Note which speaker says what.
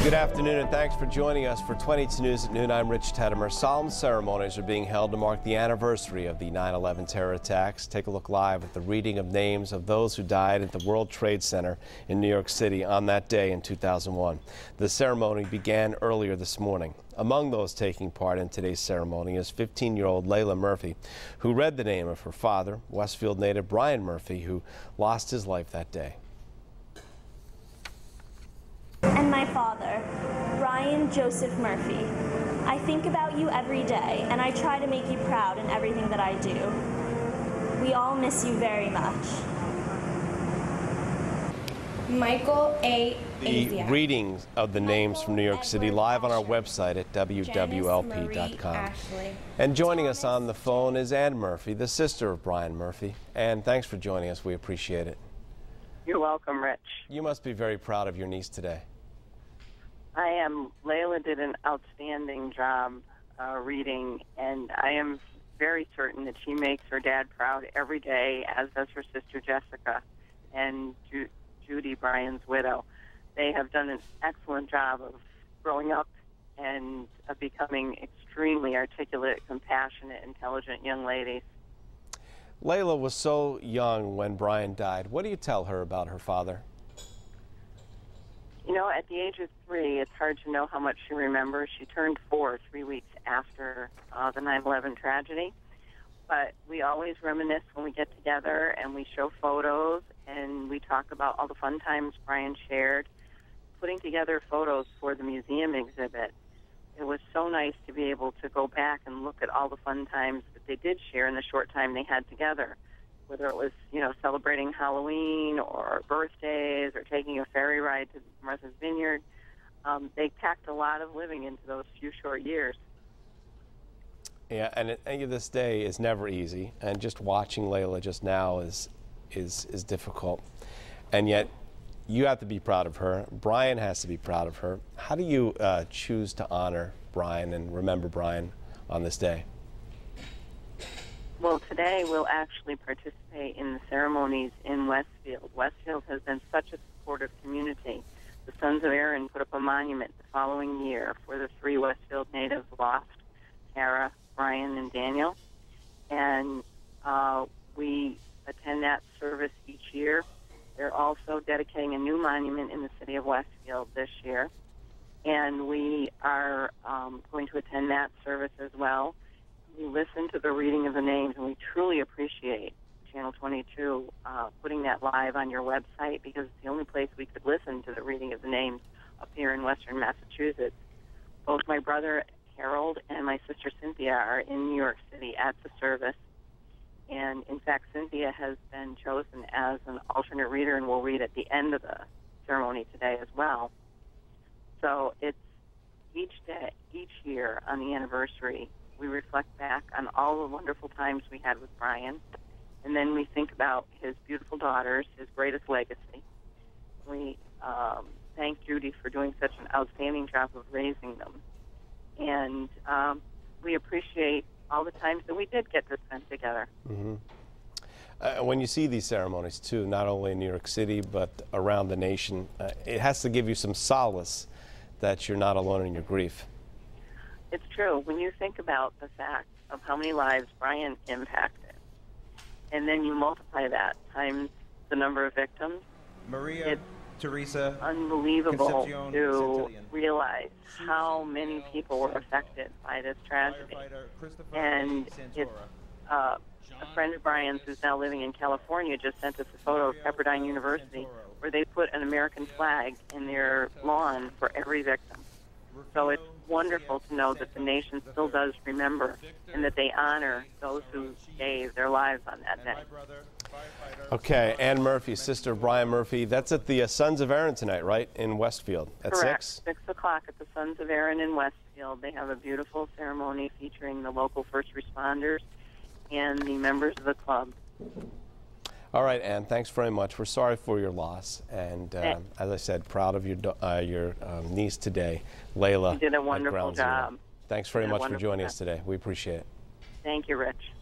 Speaker 1: Good afternoon and thanks for joining us for 22 News at Noon. I'm Rich Teddemer. Solemn ceremonies are being held to mark the anniversary of the 9/11 terror attacks. Take a look live at the reading of names of those who died at the World Trade Center in New York City on that day in 2001. The ceremony began earlier this morning. Among those taking part in today's ceremony is 15-year-old LEILA Murphy, who read the name of her father, Westfield native Brian Murphy, who lost his life that day.
Speaker 2: And my father, Brian Joseph Murphy. I think about you every day, and I try to make you proud in everything that I do. We all miss you very much.
Speaker 3: Michael A.
Speaker 1: The readings of the names from New York City live on our website at wwlp.com. And joining us on the phone is Ann Murphy, the sister of Brian Murphy. Ann, thanks for joining us. We appreciate it.
Speaker 4: You're welcome, Rich.
Speaker 1: You must be very proud of your niece today.
Speaker 4: I am. LEILA did an outstanding job reading, and I am very certain that she makes her dad proud every day, as does her sister Jessica and Judy, Brian's widow. They have done an excellent job of growing up and of becoming extremely articulate, compassionate, intelligent young ladies.
Speaker 1: LEILA was so young when Brian died. What do you tell her about her father?
Speaker 4: You know, at the age of 3, it's hard to know how much she remembers. She turned 4 3 weeks after the 9/11 tragedy. But we always reminisce when we get together, and we show photos, and we talk about all the fun times Brian shared, putting together photos for the museum exhibit. It was so nice to be able to go back and look at all the fun times that they did share in the short time they had together, whether it was, you know, celebrating Halloween or birthdays or taking a ferry ride to Martha's Vineyard. They packed a lot of living into those few short years.
Speaker 1: Yeah, and any of this day is never easy, and just watching LEILA just now is difficult. And yet, you have to be proud of her. Brian has to be proud of her. How do you choose to honor Brian and remember Brian on this day?
Speaker 4: Well, today we'll actually participate in the ceremonies in Westfield. Westfield has been such a supportive community. The Sons of Erin put up a monument the following year for the 3 Westfield natives lost, Tara, Brian, and Daniel. And we attend that service each year. They're also dedicating a new monument in the city of Westfield this year. And we are going to attend that service as well. We listen to the reading of the names, and we truly appreciate Channel 22 putting that live on your website, because it's the only place we could listen to the reading of the names up here in western Massachusetts. Both my brother Harold and my sister Cynthia are in New York City at the service. And, in fact, Cynthia has been chosen as an alternate reader and will read at the end of the ceremony today as well. So it's each day, each year on the anniversary, we reflect back on all the wonderful times we had with Brian, and then we think about his beautiful daughters, his greatest legacy. We thank Judy for doing such an outstanding job of raising them. And we appreciate all the times that we did get to spend together.
Speaker 1: Mm-hmm. When you see these ceremonies, too, not only in New York City, but around the nation, it has to give you some solace that you're not alone in your grief.
Speaker 4: It's true. When you think about the fact of how many lives Brian impacted, and then you multiply that times the number of victims,
Speaker 5: Maria, Teresa,
Speaker 4: unbelievable to realize how many people were affected by this tragedy. And it's a friend of Brian's who's now living in California just sent us a photo of Pepperdine University where they put an American flag in their lawn for every victim. So it's wonderful to know that the nation still does remember and that they honor those who gave their lives on that day.
Speaker 1: Okay, Ann Murphy, sister of Brian Murphy. That's at the Sons of Erin tonight, right, in Westfield at
Speaker 4: Correct.
Speaker 1: 6?
Speaker 4: 6 o'clock at the Sons of Erin in Westfield. They have a beautiful ceremony featuring the local first responders and the members of the club.
Speaker 1: All right, Ann, thanks very much. We're sorry for your loss, and as I said, proud of your niece today, LEILA.
Speaker 4: You did a wonderful job.
Speaker 1: Thanks very much for joining us today. We appreciate it.
Speaker 4: Thank you, Rich.